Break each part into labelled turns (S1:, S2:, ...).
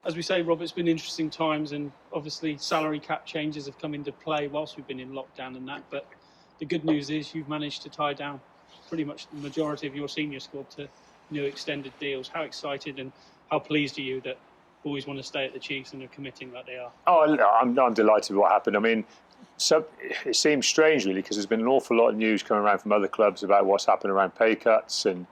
S1: As we say, Rob, it's been interesting times, and obviously salary cap changes have come into play whilst we've been in lockdown and that. But the good news is you've managed to tie down pretty much the majority of your senior squad to new extended deals. How excited and how pleased are you that boys want to stay at the Chiefs and are committing like they are?
S2: Oh, I'm delighted with what happened. I mean, so it seems strange really, because there's been an awful lot of news coming around from other clubs about what's happened around pay cuts and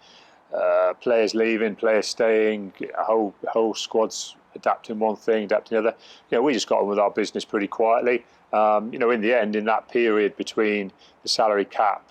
S2: players leaving, players staying, whole squads adapting one thing, adapting the other. We just got on with our business pretty quietly. In the end, in that period between the salary cap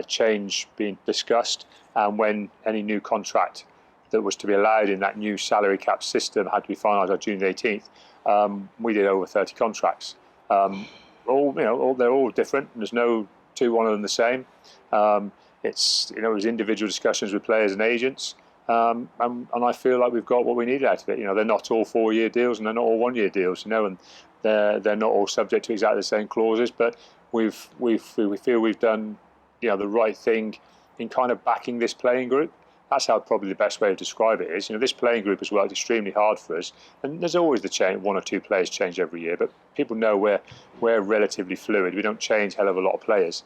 S2: change being discussed and when any new contract that was to be allowed in that new salary cap system had to be finalised on June the 18th, we did over 30 contracts. They're all different. There's no one of them the same. It was individual discussions with players and agents. And I feel like we've got what we needed out of it. They're not all 4-year deals and they're not all 1-year deals. And they're not all subject to exactly the same clauses. But we feel we've done the right thing in kind of backing this playing group. That's how probably the best way to describe it is. This playing group has worked extremely hard for us, and there's always the change. 1 or 2 players change every year, but people know we're relatively fluid. We don't change a hell of a lot of players.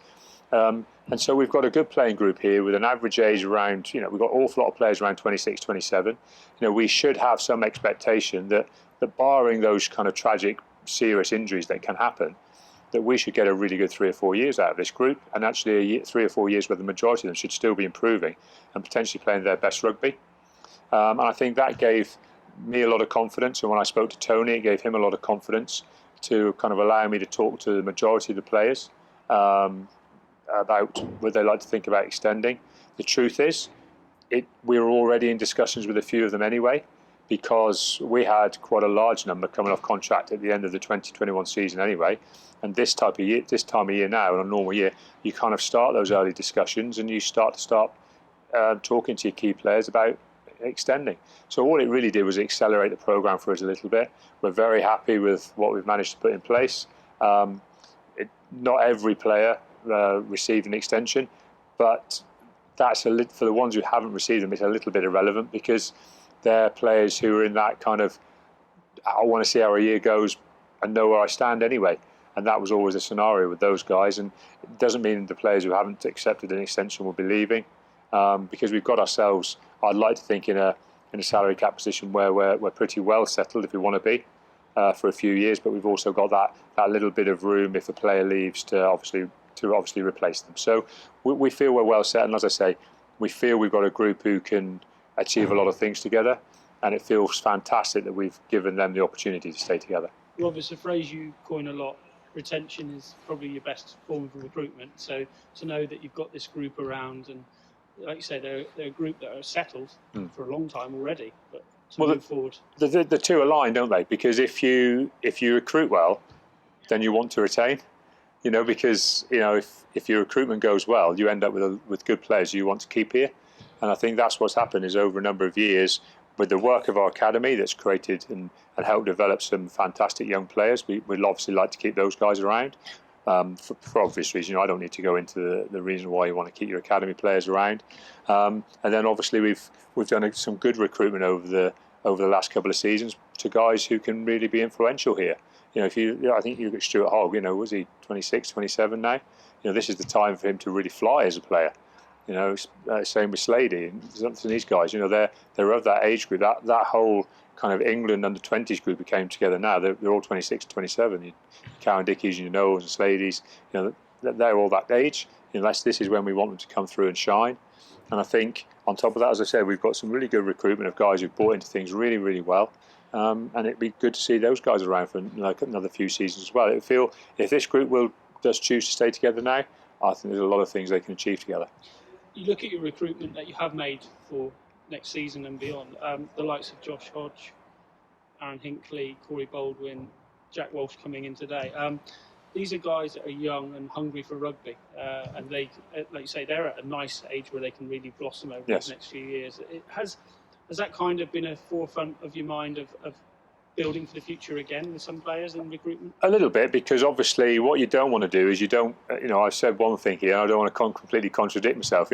S2: And so we've got a good playing group here with an average age around, we've got an awful lot of players around 26, 27. We should have some expectation that barring those kind of tragic, serious injuries that can happen, that we should get a really good 3 or 4 years out of this group, and actually 3 or 4 years where the majority of them should still be improving and potentially playing their best rugby. And I think that gave me a lot of confidence, and when I spoke to Tony, it gave him a lot of confidence to kind of allow me to talk to the majority of the players about would they like to think about extending. The truth is, we were already in discussions with a few of them anyway, because we had quite a large number coming off contract at the end of the 2021 season anyway. And this time of year now, in a normal year, you kind of start those early discussions and you start talking to your key players about extending. So all it really did was accelerate the programme for us a little bit. We're very happy with what we've managed to put in place. Not every player received an extension, but that's for the ones who haven't received them, it's a little bit irrelevant, because they're players who are in that kind of, I want to see how a year goes and know where I stand anyway. And that was always a scenario with those guys. And it doesn't mean the players who haven't accepted an extension will be leaving, because we've got ourselves, I'd like to think, in a salary cap position where we're pretty well settled if we want to be for a few years. But we've also got that little bit of room if a player leaves to obviously replace them. So we feel we're well set. And as I say, we feel we've got a group who can achieve a lot of things together, and it feels fantastic that we've given them the opportunity to stay together.
S1: Rob, it's a phrase you coin a lot. Retention is probably your best form of recruitment. So to know that you've got this group around, and like you say, they're a group that are settled for a long time already, but move forward.
S2: The two align, don't they? Because if you recruit well, then you want to retain. Because if your recruitment goes well, you end up with good players you want to keep here. And I think that's what's happened is over a number of years, with the work of our academy that's created and helped develop some fantastic young players, we'd obviously like to keep those guys around for obvious reasons. I don't need to go into the reason why you want to keep your academy players around. And then obviously we've done some good recruitment over the last couple of seasons to guys who can really be influential here. I think you got Stuart Hogg. Was he 26, 27 now? This is the time for him to really fly as a player. Same with Slady and some of these guys. They're of that age group. That whole kind of England under-20s group who came together now. They're all 26, 27. Cowan Dickies, Knowles and Slady's. They're all that age. This is when we want them to come through and shine. And I think on top of that, as I said, we've got some really good recruitment of guys who've bought into things really, really well. And it'd be good to see those guys around for another few seasons as well. It feel if this group does choose to stay together now, I think there's a lot of things they can achieve together.
S1: You look at your recruitment that you have made for next season and beyond, the likes of Josh Hodge, Aaron Hinkley, Corey Baldwin, Jack Walsh coming in today. These are guys that are young and hungry for rugby, and they, like you say, they're at a nice age where they can really blossom over the next few years. Has that kind of been a forefront of your mind of building for the future again with some players in recruitment?
S2: A little bit, because obviously what you don't want to do is I've said one thing here, and I don't want to completely contradict myself.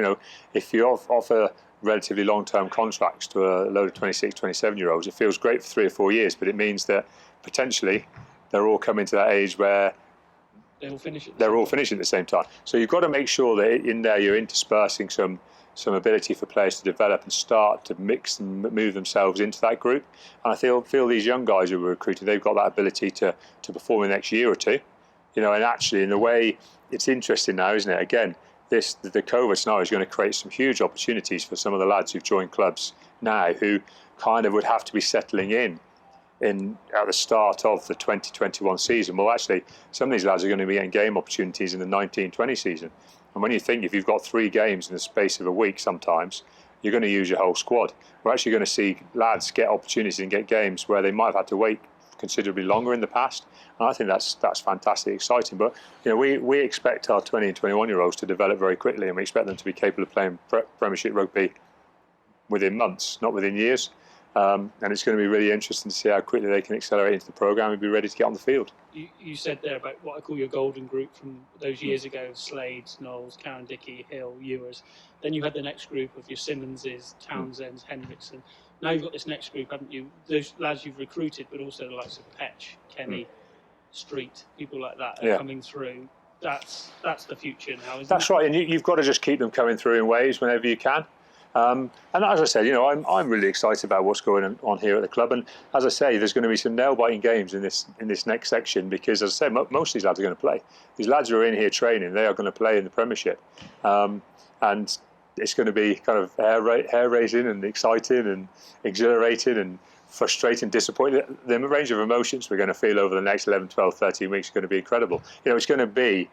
S2: If you offer relatively long-term contracts to a load of 26, 27-year-olds. It feels great for 3 or 4 years, but it means that potentially they're all coming to that age where they're all finishing at the same time. So you've got to make sure that in there you're interspersing some ability for players to develop and start to mix and move themselves into that group. And I feel these young guys who were recruited, they've got that ability to perform in the next year or two. And actually in the way, it's interesting now, isn't it? Again, the COVID scenario is going to create some huge opportunities for some of the lads who've joined clubs now who kind of would have to be settling in at the start of the 2021 season. Well, actually, some of these lads are going to be getting game opportunities in the 19-20 season. And when you think if you've got 3 games in the space of a week sometimes, you're going to use your whole squad. We're actually going to see lads get opportunities and get games where they might have had to wait considerably longer in the past. And I think that's fantastic, exciting. But we expect our 20 and 21-year-olds to develop very quickly, and we expect them to be capable of playing Premiership rugby within months, not within years. And it's going to be really interesting to see how quickly they can accelerate into the programme and be ready to get on the field.
S1: You said there about what I call your golden group from those years ago: Slades, Knowles, Karen Dickey, Hill, Ewers. Then you had the next group of your Simmonses, Townsends, Hendrickson. Now you've got this next group, haven't you? Those lads you've recruited, but also the likes of Petch, Kenny, Street, people like that are coming through. That's the future now, isn't it?
S2: That's right, and you've got to just keep them coming through in waves whenever you can. And as I said, I'm really excited about what's going on here at the club. And as I say, there's going to be some nail-biting games in this next section because, as I say, most of these lads are going to play. These lads who are in here training, they are going to play in the Premiership, and it's going to be kind of hair-raising and exciting and exhilarating and frustrating, disappointing. The range of emotions we're going to feel over the next 11, 12, 13 weeks is going to be incredible. It's going to be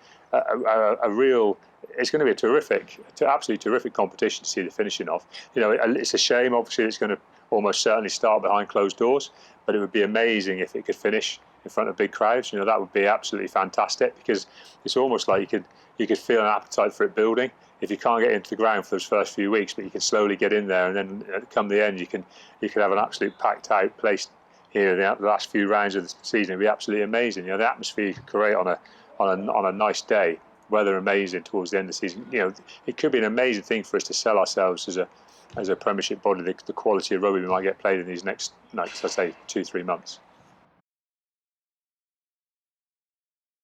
S2: it's going to be absolutely terrific competition to see the finishing off. It's a shame, obviously, it's going to almost certainly start behind closed doors, but it would be amazing if it could finish in front of big crowds. That would be absolutely fantastic because it's almost like you could feel an appetite for it building. If you can't get into the ground for those first few weeks, but you can slowly get in there, and then come the end, you could have an absolute packed out place here in the last few rounds of the season. It'd be absolutely amazing. The atmosphere you could create on a nice day, weather amazing towards the end of the season. It could be an amazing thing for us to sell ourselves as a Premiership body, the quality of rugby we might get played in these next, I'd say, 2-3 months.